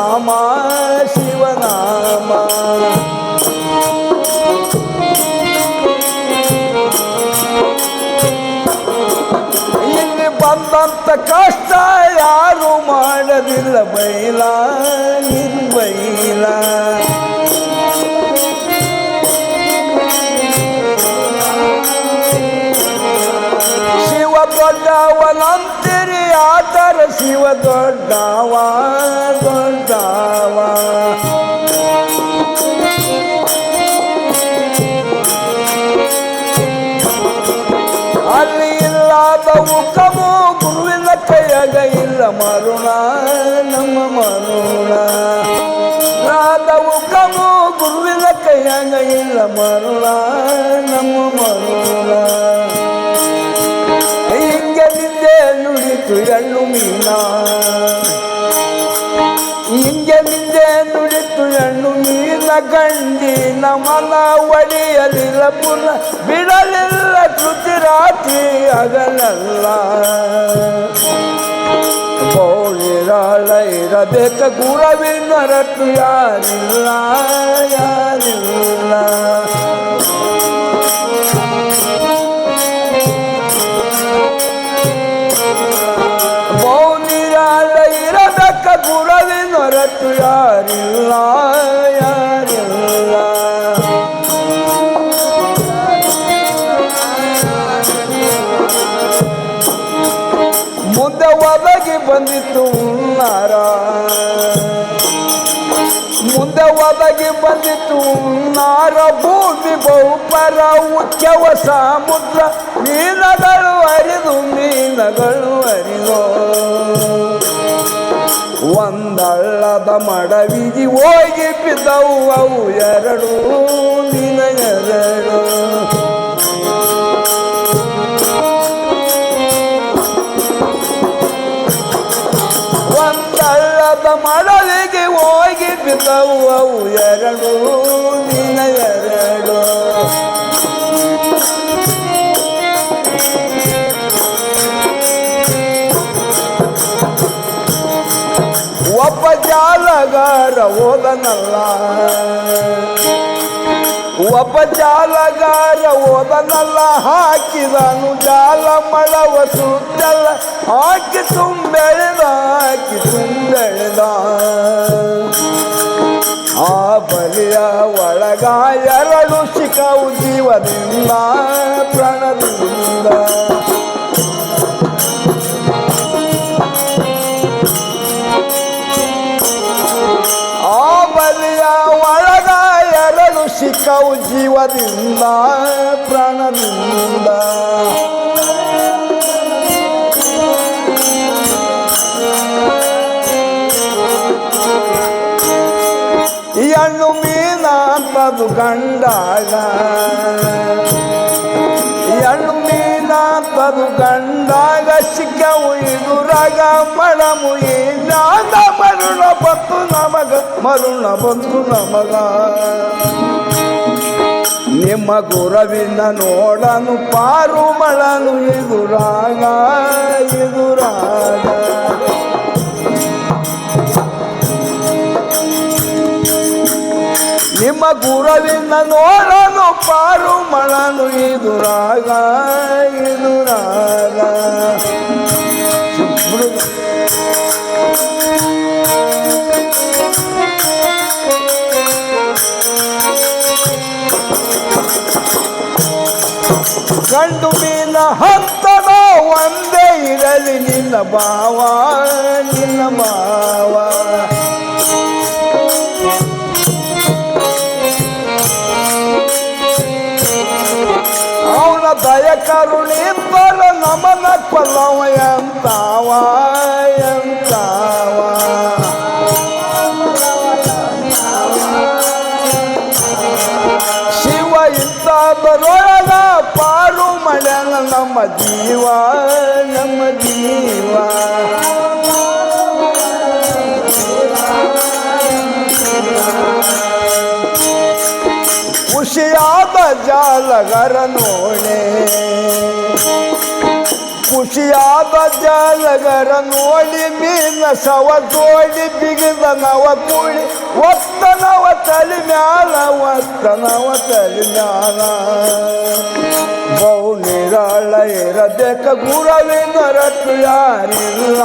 ಶಿವನಾಮ ಶಿವನಾಮ. ಇಲ್ಲಿ ಬಂದಂತ ಕಷ್ಟ ಯಾರು ಮಾಡದಿಲ್ಲ ಬೈಲ ನಿರ್ಬೈಲ. ಶಿವ ದೊಡ್ಡವನಂತಿರಿ ಆತರ ಶಿವ ದೊಡ್ಡವ ದೊಡ್ಡವ. ಅಲ್ಲಿ ಇಲ್ಲದವು ಕಮು ಗುರುವಿನ ಕೈಯಾಗ ಇಲ್ಲ ಮರುಣ ನಮ್ಮ ಮರುಣ. ರಾದವು ಕಮು ಗುರುವಿನ ಕೈಯಾಗ ಇಲ್ಲ ಮರುಣ ನಮ್ಮ ಮರುಣ. ಹಿಂಗೆ ನಿಂದೆ ನುಡಿತು ಹೆಣ್ಣು ಮೀನ, ಹಿಂಗೆ ನಿಂದೆ ನುಡಿತು ಹೆಣ್ಣು ಮೀನ. ಗಂಡಿನ ಮನ ಒಡೆಯಲಿಲ್ಲ ಪುನಃ ಬಿಡಲಿಲ್ಲ ಕೃತಿ ರಾತ್ರಿ ಹಗಲಲ್ಲ. ಬೋಳಿರಾಳ ಇರಬೇಕ ಗುರವಿನ ರಟ್ಟು ಯಾರಿಲ್ಲ ಯಾರಿಲ್ಲ. ಬೋಳಿರಾಳ ಇರಬೇಕ ಗುರವಿನ ರಟ್ಟು ಯಾರಿಲ್ಲ ಯಾರಿಲ್ಲ. ಮುಂದೆ ಒದಗಿ ಬಂದಿತ್ತು ಉನ್ನಾರ, ಮುಂದೆ ಒದಗಿ ಬಂದಿತ್ತು ಉನ್ನಾರ. ಭೂಮಿ ಬಹುಪರ ಉಚ್ಚವ ಸಮುದ್ರ ಮೀನಗಳು ಹರಿದು ಮೀನಗಳು ಹರಿದು. ಒಂದಳ್ಳದ ಮಡವಿಗೆ ಹೋಗಿ ಬಿದ್ದವು ಅವು ಎರಡು ಮೀನ ಎರಡು. ಒಂದಳ್ಳದ ಮಡವಿಗೆ ಹೋಗಿ ಬಿದ್ದವು ಅವು ಎರಡು ಮೀನ ಎರಡು. ಒಬ್ಬ ಜಾಲಗಾರ ಹೋದನಲ್ಲ, ಒಬ್ಬ ಜಾಲಗಾರ ಹೋದನಲ್ಲ. ಹಾಕಿದನು ಜಾಲ ಮಳವ ಸುತ್ತಲ್ಲ, ಹಾಕಿ ತುಂಬೆಳೆದ ಹಾಕಿ ತುಂಬೆಳೆದ. ಆ ಬಲಿಯ ಒಳಗ ಎರಡು ಸಿಕ್ಕವು ಜೀವದಿಂದ ಪ್ರಾಣದಿಂದ. ಆ ಬಲಿಯ ಒಳಗ ಎರಡು ಸಿಕ್ಕವು ಜೀವದಿಂದ ಪ್ರಾಣದಿಂದ. ಹೆಣ್ಣು ಮೀನ ಅಂತದು ಗಂಡಾಗ, ಹೆಣ್ಣು ಮೀನ ಅಂತದು ಗಂಡಾಗ. ಸಿಕ್ಕವು ಇದುರಾಗ ಮಳಮು ಇದ್ದಾಗ ಮರುಣ ಬಂತು ನಮಗ, ಮರುಣ ಬಂತು ನಮಗ. ನಿಮ್ಮ ಗುರವಿನ ನೋಡನು ಪಾರು ಮಳನು ಇದುರಾಗ ಇದುರಾಗ. ನಿಮ್ಮ ಗುರವಿನ ನೋಡನು ಪಾರು ಮಳನು ಇದುರಾಗ ಇದುರಾಗ. ಗಂಡು ಮೀನ ಹತ್ತದ ಒಂದೇ ಇರಲಿ ನಿನ್ನ ಭಾವ ನಿನ್ನ ಮಾವ. ಅವನ ದಯ ಕರುಣಿಂದಲ ನಮನ ಕೊಲ್ಲವ ಎಂತಾವ ಎಂತಾವ. ಶಿವ ಇಂಥದರೊಳಗ ಪಾರು ಮಳೆನ ನಮ್ಮ ಜೀವ ನಮ್ಮ ಜೀವ. ಖುಷಿಯಾದ ಜಾಲಗರ ನೋಡೆ, ಖುಷಿಯಾದ ಜಾಲಗರ ನೋಡಿ ಮೀನ ಸವ ಜೋಡಿ ಬಿಗಿದ ನವ ಕೂಡಿ ಒತ್ತನವ ತಲೆ ಮ್ಯಾಲ ಬಹು ನಿರಾಳ ಇರಬೇಕ ಗುರವಿನ ರಟ್ಟು ಯಾರಿಲ್ಲ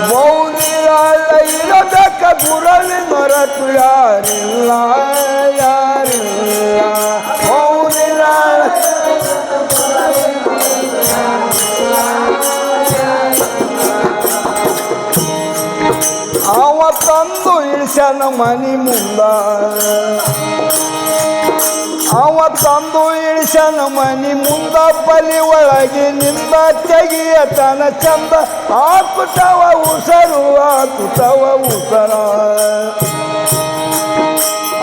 ಬಹು ನಿರಾಳ ಇರಬೇಕ ಗುರವಿನ ರಟ್ಟು ಯಾರಿಲ್ಲ ಬಹು ನಿರಾಳ ಅವ ತಂದು ಇಳಿಸನ ಮನಿ ಮುಂದ ಬಲಿ ಒಳಗೆ ನಿಂದ ತೆಗಿಯ ತನ ಚಂದ ಹಾಕುತ್ತವ ಉಸರು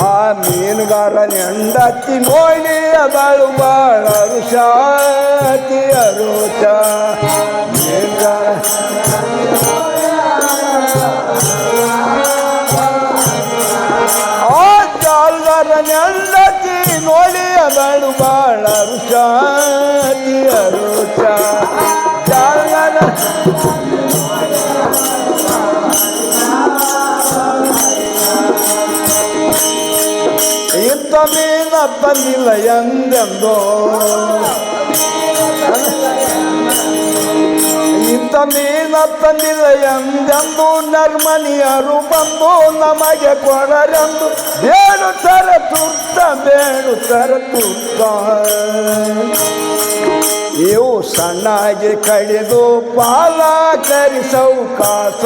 ಆ ಮೀನುಗಾರನ ಹೆಂಡತಿ ನೋಡಿ ಅದಳು ಬಾಳ ರುಷಾತಿ ಅರುಚ ಮೀನುಗಾರ ನೆಲ್ಲತಿ ನೋಡಿ ಅದಳು ಬಾಳ ರುಷಾತಿ ಅರುಚ ಜಾಲಗರ ಇಂಥ ಮೀನ ತಂದಿಲ್ಲ ಎಂದೆಂದೋ ಇಂಥ ಮೀನ ತಂದಿಲ್ಲ ಎಂದೆಂದು ನರ್ಮನಿಯರು ಬಂದು ನಮಗೆ ಕೊಡರೆಂದು ಬೇಡುತ್ತಾರೆ ತುರ್ತ ಇವು ಸಣ್ಣಾಗಿ ಕಡಿದು ಪಾಲ ಕರಿ ಸೌಕಾಸ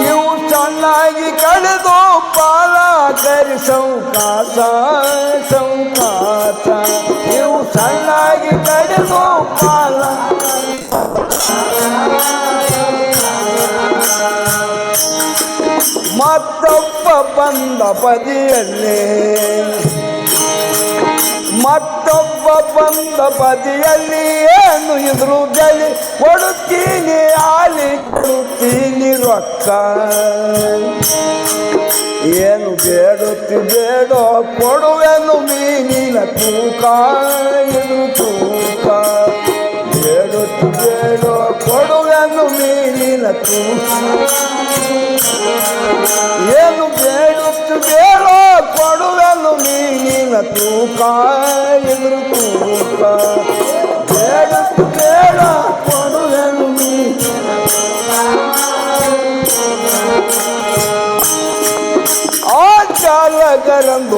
ಇವು ಸಣ್ಣಾಗಿ ಕಡಿದು ಪಾಲ ಕರಿ ಸೌಕಾಸ ಇವು ಸಣ್ಣಾಗಿ ಕಡಿದು ಪಾಲ ಮತ್ತೊಬ್ಬ ಬಂದ ಬದಿಯಲ್ಲಿ ಏನು ಇದ್ರು ಬೆಳಿ ಕೊಡುತ್ತೀನಿ ರೊಕ್ಕ ಏನು ಬೇಡೋ ಕೊಡುವೆನು ಮೀನಿನ ತೂಕ ಬೇಡೋ ಕೊಡುವೆನು ಮೀನಿನ ತೂಕ ಏನು ಬೇಡೋ ಕೊಡುವೆನು ಮೀನಿನ ತೂಕ ಬೇಡ ಕೊಡುವೆನು ಆ ಜಾಲಗರಂದು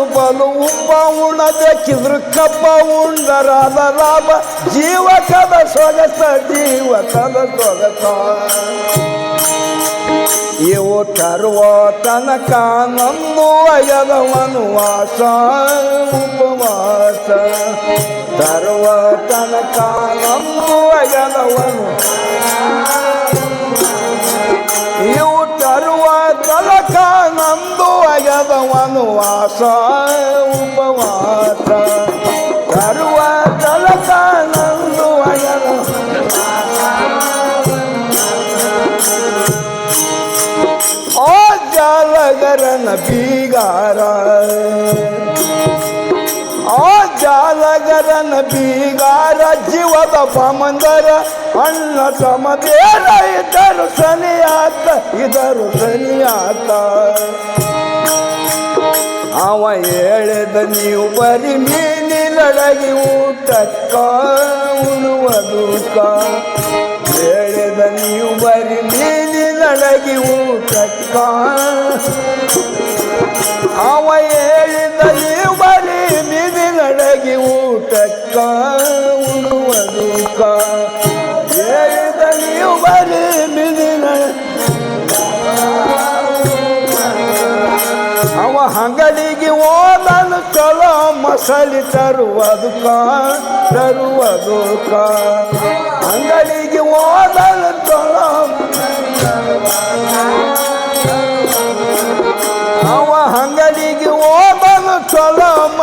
ಬಲು ಉಬ್ಬ ಉಣಬೇಕಿದ್ರು ಕಪ್ಪ ಉಂಡರಾದ ಲಾಭ ಜೀವಕದ ಸೊಗಸ ಇವು ತರುವ ತನಕ ನಂದು ಅಯದವನು ಉಪವಾಸ ತರುವ ತನಕ ನಂದು ಅಯದವನು ಇವು ತರುವ ತನಕ ನಂದು ಅಯದವನು ಉಪವಾಸ ತರುವ ತನಕ ನಂದು ಅಯದ ಜಾಲಗರನ ಬೀಗಾರ ಜೀವದ ಪಮಂದರ ಅಣ್ಣ ಸಮದೇರ ಇದರು ಸನಿಯಾತ ಅವ ಹೇಳಿದ ನೀವು ಬರಿ ಮೀನಿನೊಳಗಿ ಊಟಕ್ಕ ಉಣುವುದಕ್ಕ ಹೇಳಿದ ನೀವು ಬರಿ ಮೀನಿನೊಳಗಿ ಊಟಕ್ಕ ಅವ ಹೇಳಿದ ನೀವು ಬರಿ ಮೀನಿನೊಳಗಿ ಊಟಕ್ಕ ಉಣುವುದಕ್ಕ ಹೇಳಿದ ನೀವು ಬರಿ ಮೀನಿನ ಅವ ಅಂಗಡಿಗೆ ಹೋದನು ಚಲೋ ಮಸಾಲೆ ತರುವುದಕ್ಕ ಅಂಗಡಿಗೆ ಹೋದನು ಚಲೋ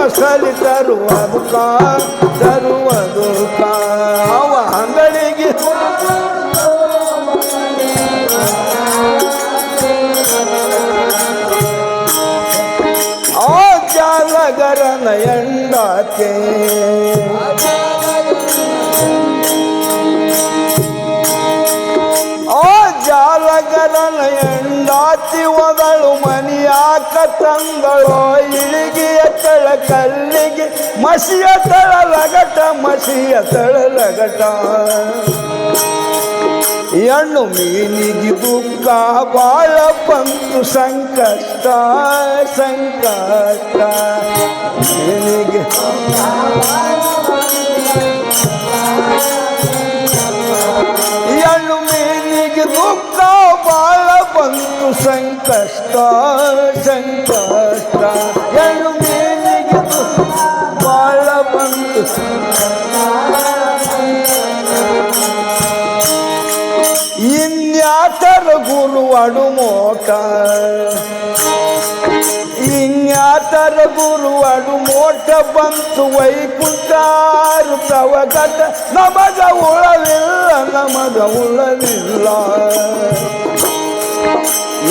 ಮಸಲಿ ತರುವುದಕ್ಕ ಅವ ಅಂಗಡಿಗೆ ಆ ಜಾಲಗರನ ಎಂಡಾಕೆ ಜಾಲಗರನ ಎಂಡಾತಿ ಒದಳು ಮನಿಯಾಕ ತಂದಳೋ ಇಳಿಗೆಯ ತಳ ಕಲ್ಲಿಗೆ ಮಸಿಯ ತಳ ಲಗಟ ಹೆಣ್ಣು ಮೀನಿಗೆ ದುಃಖ ಬಾಳ ಬಂತು ಸಂಕಷ್ಟ ಮೀನಿಗೆ ಹೆಣ್ಣು ಮೀನಿಗೆ ದುಃಖ ಬಾಳ ಬಂತು ಸಂಕಷ್ಟ ಹೆಣ್ಣು ಮೀನಿಗೆ ಬಾಳ ಬಂತು ಇನ್ಯಾತರ ಗುರು ಅಡುಮೋಟ ಬಂತು ವೈಕುಂಠಾರುತ್ತವ ಗತ ನಮಗ ಉಳವಿಲ್ಲ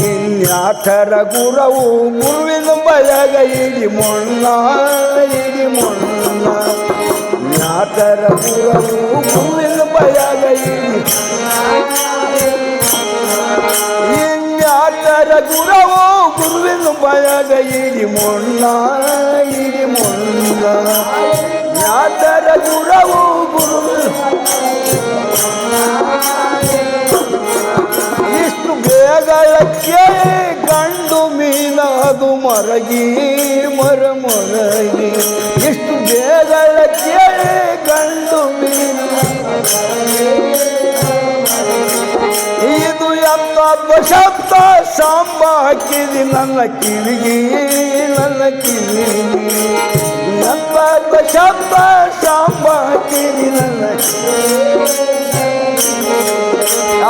ಇನ್ಯಾತರ ಗುರುವು ಗುರುವಿನ ಬಯಗ ಇಡಿ ಮೊಣ್ಣ ಜ್ಞಾತರ ಗುರುವು ಗುರುವಿನ ಬಯಗ ಇನ್ಯಾತರ ಗುರುವು ಗುರುವಿನ ಬಯಗ ಇಡಿ ಮೊಣ್ಣ ಜ್ಞಾತರ ಗುರುವು ಗುರುವಿನ ಇಷ್ಟು ಬೇಗಳಕ್ಕೆ ಗಂಡು ಮೀನದು ಮರಗಿ ಇಷ್ಟು ಬೇಗಳಕ್ಕೆ ಗಂಡು ಮೀನ ಇದು ಎಂತ ಶಬ್ದ ಸಾಂಬ ಹಾಕಿದಿ ನನ್ನ ಕಿವಿಗೆ ಎಂತ ಶಬ್ದ ಸಾಂಬ ಹಾಕಿದಿ ನನ್ನ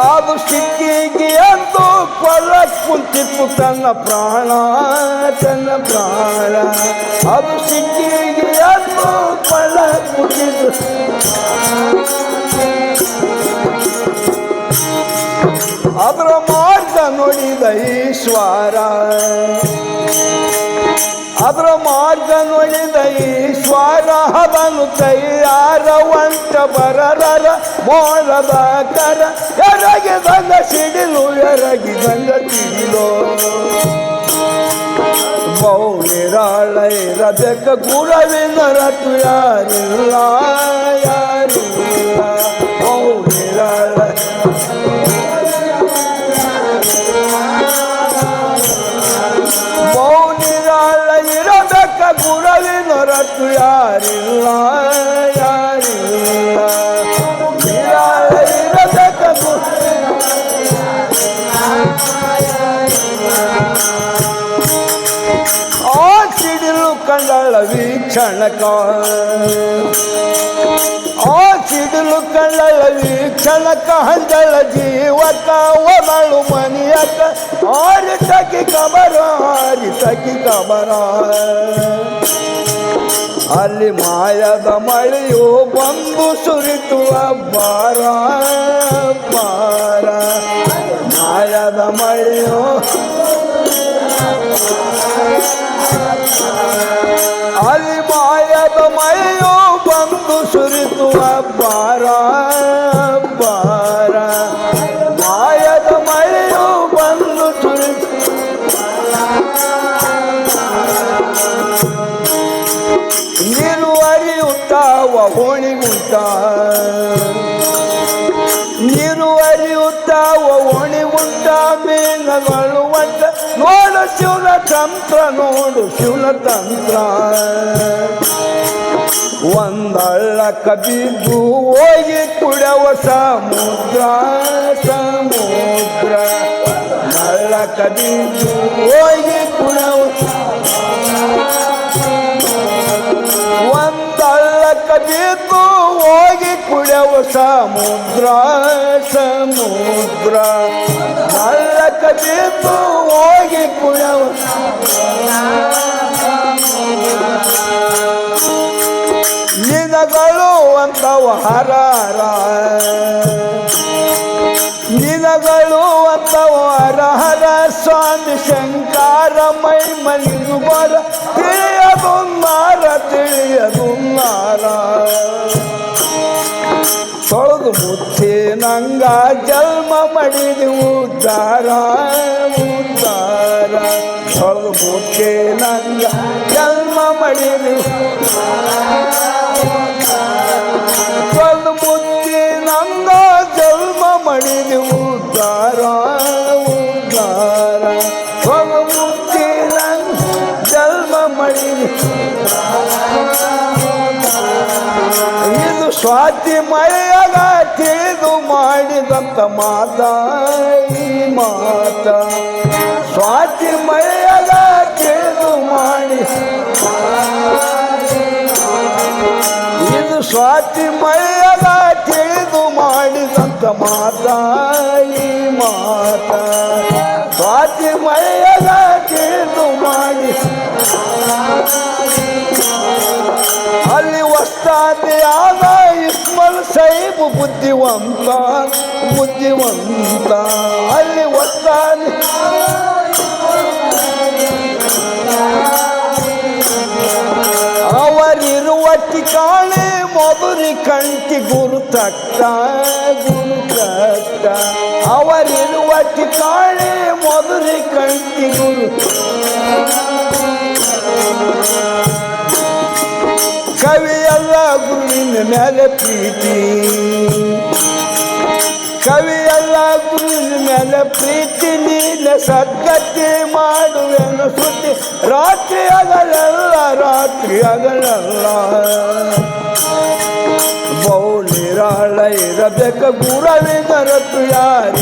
ಅದು ಸಿಕ್ಕಿಗೆ ಎಂದು ಕೊಲ್ಲ ಕುಂತಿತ್ತು ತನ್ನ ಪ್ರಾಣ ಅದು ಸಿಕ್ಕಿಗೆ ಎಂದು ಕೊಲ್ಲ ಕುಂತಿತ್ತು ಅದರ ಮಾರ್ಗ ನೋಡಿದ ಈಶ್ವರ ಅದನ್ನು ತಯಾರವಂತ ಬರರ ಮೋಳದ ಕರ ಎರಗಿದಂಗ ಸಿಡಿಲು ಬೌನಿರಾಳ ಇರಬೇಕ ಗುರವಿನ ರತು ಯಾರಿಲ್ಲ ಬೌನಿರಾಳ ಇರಬೇಕ ಗುರವಿನ ರತು ಯಾರಿಲ್ಲ ಇರಬೇಕ ಆ ಸಿಡಿಲು ಕಂಡಳ ವೀಕ್ಷಣಕ ಹಂದಳ ಜೀವಕ ಒದಳು ಮನಿಯಕ ಆರಿತಕಿ ಕಬರ ಅಲ್ಲಿ ಮಾಯದ ಮಳೆಯು ಬಂದು ಸುರಿತು ಅಬ್ಬಾರ ಮಾಯದ ಮಳೆಯು ಅಲ್ಲಿ ಮಾಯದ ಮಳೆಯು ಬಂದು ಸುರಿತು ಅಬ್ಬಾರ ಮಾಯದ ಮಳೆಯು ಬಂದು ಸುರಿತು ನೀರು ಹರಿಯುತ್ತಾವ ಓಣಿಗುಂಟ ಮೀನುಗಳು ಒಟ್ಟ ನೋಡು ಶಿವನ ತಂತ್ರ ಒಂದಳ್ಳಕ ಬಿದ್ದು ಹೋಗಿ ಕುಡವ ಸಮುದ್ರ ನಳ್ಳಕ ಬಿದ್ದು ಹೋಗಿ ಕುಡವ ಒಂದಳ್ಳಕ ಬಿದ್ದು ಹೋಗಿ ಕುಡವ ಸಮುದ್ರ ನಳ್ಳಕ ಬಿದ್ದು ಹೋಗಿ ಕುಡವ ಅಲಂಕಾರ ಮೈ ಮನಿದು ಬರ ತಿಳಿಯದು ನಾರ ತೊಳೆದು ಮುಚ್ಚಿ ನಂಗ ಜನ್ಮ ಮಡಿದು ಉದ್ಧಾರ ತೊಳೆದು ಮುಚ್ಚಿ ನಂಗ ಜನ್ಮ ಮಡಿದು ತೊಳೆದು ಮುಚ್ಚಿ ನಂಗ ಜನ್ಮ ಮಡಿದು ಉದ್ಧಾರ ತೊಳೆದು ಮುಚ್ಚಿ ನಂಗ ಜನ್ಮ ಮಡಿದು ಇದು ಸ್ವಾತಿ ಮಳೆಯಾಗ ತಿಳಿದು ಮಾಡಿದಂತ ಈ ಮಾತ ಸ್ವಾತಿ ಮಳೆಯಾಗ ತಿಳಿದು ಮಾಡಿ ಇದು ಸ್ವಾತಿ ಮಳೆಯಾಗ ತಿಳಿದು ಮಾಡಿದಂತ ಈ ಮಾತ ಸ್ವಾತಿ ಮಳೆಯಾಗ ತಿಳಿದು ಮಾಡಿ ಅಲ್ಲಿ ವಸ್ತಾದಿಯಾದ ಇಸ್ಮಾಲ್ ಸಾಹಿಬ್ ಬುದ್ಧಿವಂತ ಅಲ್ಲಿ ವಸ್ತಾದಿ ಅವರಿರುವ ಠಿಕಾಣೆ ಮಧುರಿ ಕಂಠಿ ಗುರುತಕ್ಕ ಅವರಿರುವ ಠಿಕಾಣೆ ಮಧುರಿ ಕಂಠಿ ಕವಿಯಲ್ಲ ಗುರುವಿನ ಮೇಲೆ ಪ್ರೀತಿ ಕವಿಯಲ್ಲ ಗುರುವಿನ ಮೇಲೆ ಪ್ರೀತಿ ನೀನ ಸದ್ಗತಿ ಮಾಡುವೆನು ಸುದ್ದಿ ರಾತ್ರಿ ಆಗಲ್ಲ ಬಹು ನಿರಾಳ ಇರಬೇಕ ಗುರುವಿನ ರತು ಯಾರಿಲ್ಲ